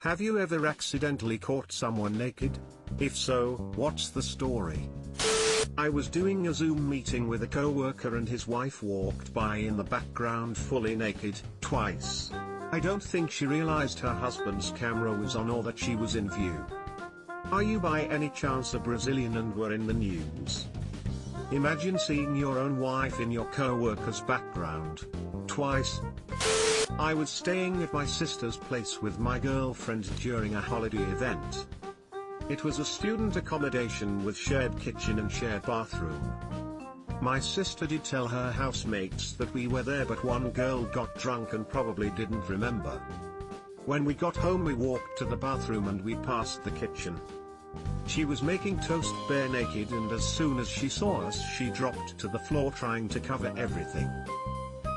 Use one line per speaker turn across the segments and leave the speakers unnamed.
Have you ever accidentally caught someone naked? If so, what's the story? I was doing a Zoom meeting with a coworker and his wife walked by in the background fully naked, twice. I don't think she realized her husband's camera was on or that she was in view. Are you by any chance a Brazilian and were in the news? Imagine seeing your own wife in your coworker's background. Twice. I was staying at my sister's place with my girlfriend during a holiday event. It was a student accommodation with shared kitchen and shared bathroom. My sister did tell her housemates that we were there, but one girl got drunk and probably didn't remember. When we got home we walked to the bathroom and we passed the kitchen. She was making toast bare naked, and as soon as she saw us she dropped to the floor trying to cover everything.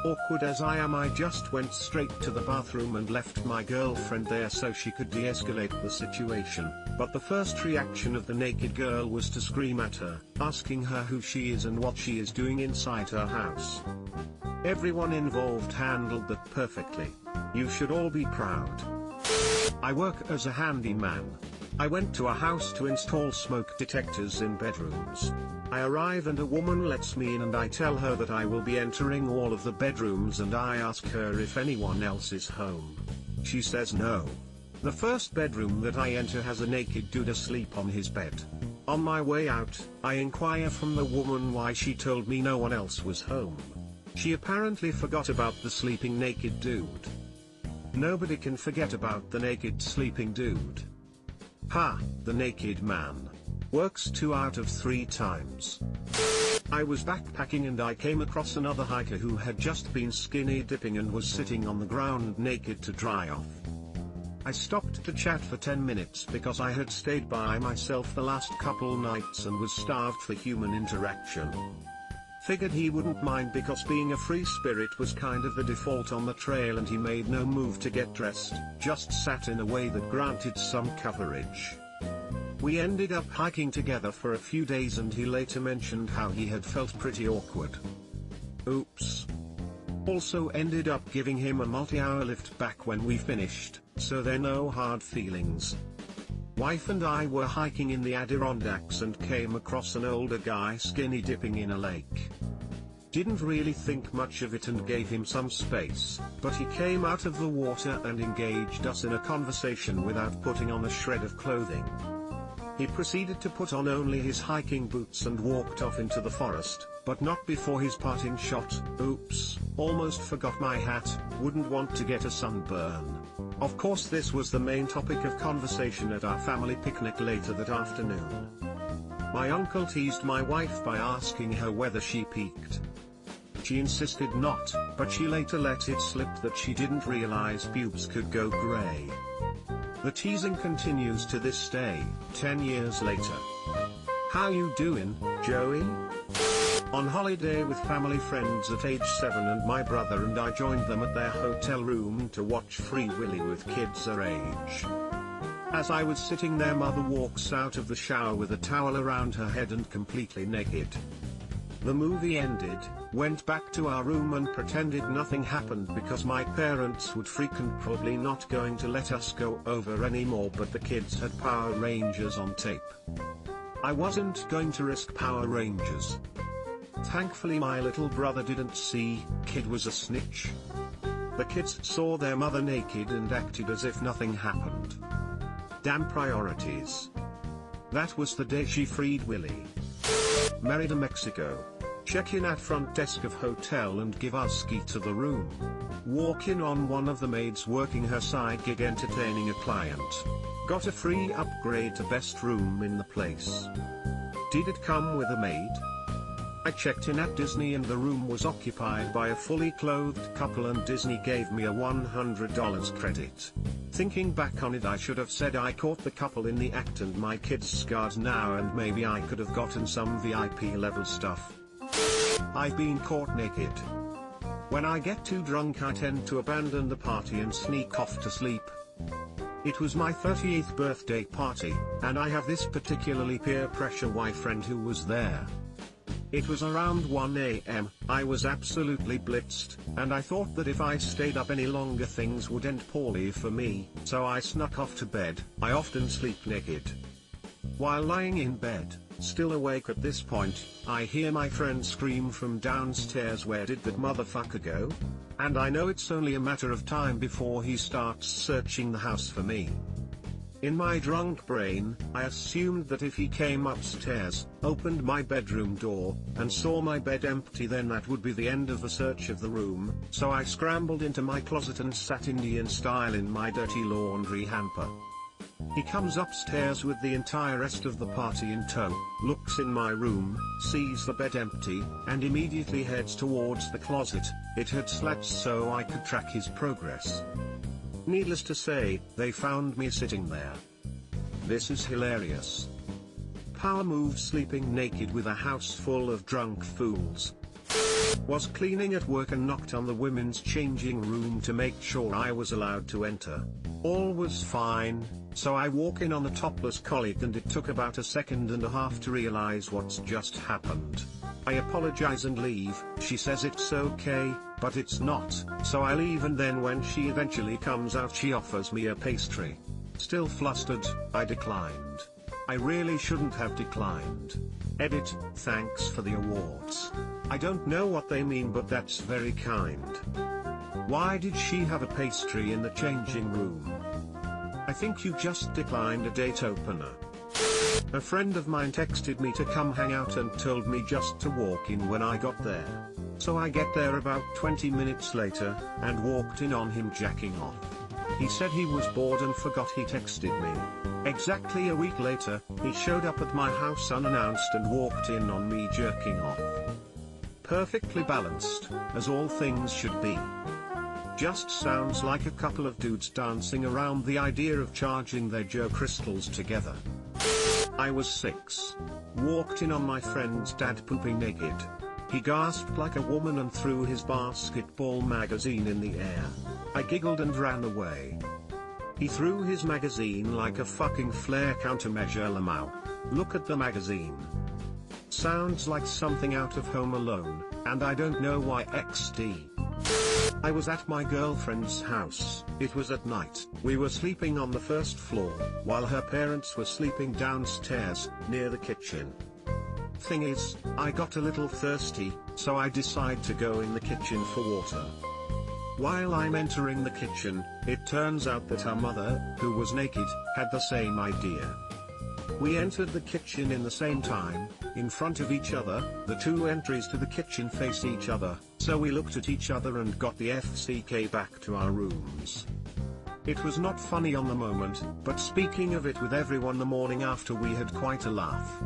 Awkward as I am, I just went straight to the bathroom and left my girlfriend there so she could de-escalate the situation, but the first reaction of the naked girl was to scream at her, asking her who she is and what she is doing inside her house. Everyone involved handled that perfectly. You should all be proud. I work as a handyman. I went to a house to install smoke detectors in bedrooms. I arrive and a woman lets me in and I tell her that I will be entering all of the bedrooms and I ask her if anyone else is home. She says no. The first bedroom that I enter has a naked dude asleep on his bed. On my way out, I inquire from the woman why she told me no one else was home. She apparently forgot about the sleeping naked dude. Nobody can forget about the naked sleeping dude. Ha, the naked man. Works 2 out of 3 times. I was backpacking and I came across another hiker who had just been skinny dipping and was sitting on the ground naked to dry off. I stopped to chat for 10 minutes because I had stayed by myself the last couple nights and was starved for human interaction. Figured he wouldn't mind because being a free spirit was kind of the default on the trail, and he made no move to get dressed, just sat in a way that granted some coverage. We ended up hiking together for a few days and he later mentioned how he had felt pretty awkward. Oops. Also ended up giving him a multi-hour lift back when we finished, so there no hard feelings. Wife and I were hiking in the Adirondacks and came across an older guy skinny dipping in a lake. Didn't really think much of it and gave him some space, but he came out of the water and engaged us in a conversation without putting on a shred of clothing. He proceeded to put on only his hiking boots and walked off into the forest, but not before his parting shot. Oops, almost forgot my hat, wouldn't want to get a sunburn. Of course this was the main topic of conversation at our family picnic later that afternoon. My uncle teased my wife by asking her whether she peeked. She insisted not, but she later let it slip that she didn't realize pubes could go gray. The teasing continues to this day, 10 years later. How you doing, Joey? On holiday with family friends at age 7 and my brother and I joined them at their hotel room to watch Free Willy with kids our age. As I was sitting there, mother walks out of the shower with a towel around her head and completely naked. The movie ended, went back to our room and pretended nothing happened because my parents would freak and probably not going to let us go over anymore, but the kids had Power Rangers on tape. I wasn't going to risk Power Rangers. Thankfully my little brother didn't see, kid was a snitch. The kids saw their mother naked and acted as if nothing happened. Damn priorities. That was the day she freed Willy. Merida, Mexico. Check in at front desk of hotel and give us key to the room. Walk in on one of the maids working her side gig entertaining a client. Got a free upgrade to best room in the place. Did it come with a maid? I checked in at Disney and the room was occupied by a fully clothed couple and Disney gave me a $100 credit. Thinking back on it, I should have said I caught the couple in the act and my kid's scarred now and maybe I could have gotten some VIP level stuff. I've been caught naked. When I get too drunk I tend to abandon the party and sneak off to sleep. It was my 38th birthday party, and I have this particularly peer pressure Y friend who was there. It was around 1 AM, I was absolutely blitzed, and I thought that if I stayed up any longer things would end poorly for me, so I snuck off to bed. I often sleep naked. While lying in bed, still awake at this point, I hear my friend scream from downstairs, "Where did that motherfucker go?" And I know it's only a matter of time before he starts searching the house for me. In my drunk brain, I assumed that if he came upstairs, opened my bedroom door, and saw my bed empty, then that would be the end of the search of the room, so I scrambled into my closet and sat Indian style in my dirty laundry hamper. He comes upstairs with the entire rest of the party in tow, looks in my room, sees the bed empty, and immediately heads towards the closet. It had slats so I could track his progress. Needless to say, they found me sitting there. This is hilarious. Power move, sleeping naked with a house full of drunk fools. Was cleaning at work and knocked on the women's changing room to make sure I was allowed to enter. All was fine, so I walk in on a topless colleague and it took about a second and a half to realize what's just happened. I apologize and leave. She says it's okay, but it's not, so I leave, and then when she eventually comes out she offers me a pastry. Still flustered, I declined. I really shouldn't have declined. Edit, thanks for the awards. I don't know what they mean, but that's very kind. Why did she have a pastry in the changing room? I think you just declined a date opener. A friend of mine texted me to come hang out and told me just to walk in when I got there. So I get there about 20 minutes later, and walked in on him jacking off. He said he was bored and forgot he texted me. Exactly a week later, he showed up at my house unannounced and walked in on me jerking off. Perfectly balanced, as all things should be. Just sounds like a couple of dudes dancing around the idea of charging their Joe crystals together. I was 6. Walked in on my friend's dad pooping naked. He gasped like a woman and threw his basketball magazine in the air. I giggled and ran away. He threw his magazine like a fucking flare countermeasure lmao. Look at the magazine. Sounds like something out of Home Alone, and I don't know why XD. I was at my girlfriend's house. It was at night. We were sleeping on the first floor, while her parents were sleeping downstairs, near the kitchen. Thing is, I got a little thirsty, so I decide to go in the kitchen for water. While I'm entering the kitchen, it turns out that her mother, who was naked, had the same idea. We entered the kitchen in the same time, in front of each other. The two entries to the kitchen face each other, so we looked at each other and got the FCK back to our rooms. It was not funny on the moment, but speaking of it with everyone the morning after, we had quite a laugh.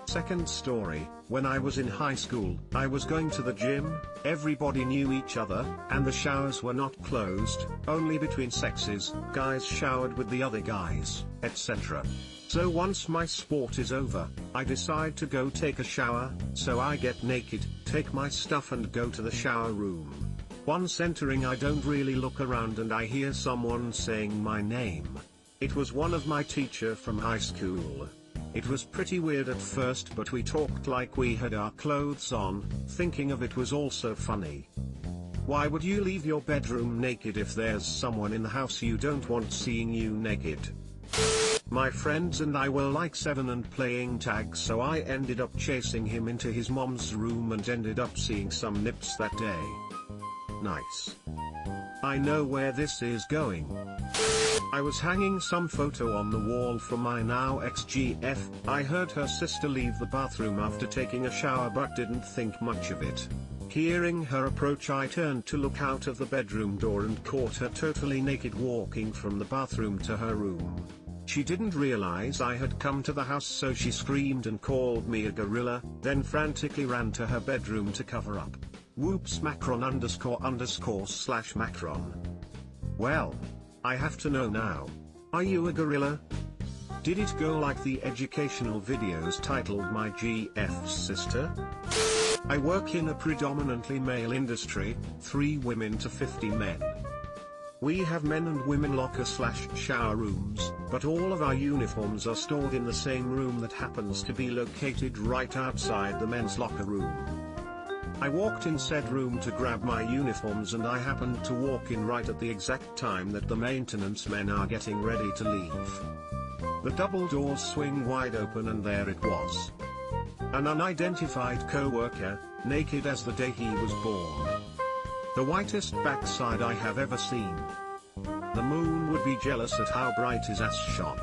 Second story, when I was in high school, I was going to the gym, everybody knew each other, and the showers were not closed, only between sexes, guys showered with the other guys, etc. So once my sport is over, I decide to go take a shower, so I get naked, take my stuff and go to the shower room. Once entering, I don't really look around and I hear someone saying my name. It was one of my teacher from high school. It was pretty weird at first, but we talked like we had our clothes on. Thinking of it was also funny. Why would you leave your bedroom naked if there's someone in the house you don't want seeing you naked? My friends and I were like 7 and playing tag, so I ended up chasing him into his mom's room and ended up seeing some nips that day. Nice. I know where this is going. I was hanging some photo on the wall from my now ex-GF. I heard her sister leave the bathroom after taking a shower but didn't think much of it. Hearing her approach, I turned to look out of the bedroom door and caught her totally naked walking from the bathroom to her room. She didn't realize I had come to the house, so she screamed and called me a gorilla, then frantically ran to her bedroom to cover up. Whoops Macron __/ Macron. Well, I have to know now. Are you a gorilla? Did it go like the educational videos titled My GF's Sister? I work in a predominantly male industry, 3 women to 50 men. We have men and women locker/shower rooms, but all of our uniforms are stored in the same room that happens to be located right outside the men's locker room. I walked in said room to grab my uniforms and I happened to walk in right at the exact time that the maintenance men are getting ready to leave. The double doors swing wide open and there it was. An unidentified co-worker, naked as the day he was born. The whitest backside I have ever seen. The moon would be jealous at how bright his ass shone.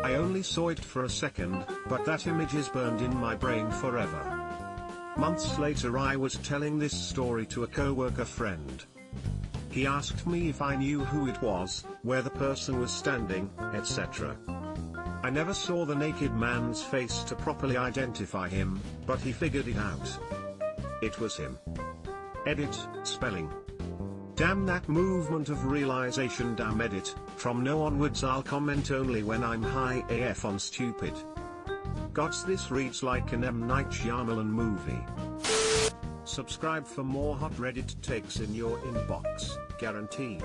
I only saw it for a second, but that image is burned in my brain forever. Months later I was telling this story to a co-worker friend. He asked me if I knew who it was, where the person was standing, etc. I never saw the naked man's face to properly identify him, but he figured it out. It was him. Edit, spelling. Damn that movement of realization, damn edit. From now onwards I'll comment only when I'm high AF on stupid. Gods, this reads like an M. Night Shyamalan movie. Subscribe for more hot Reddit takes in your inbox, guaranteed.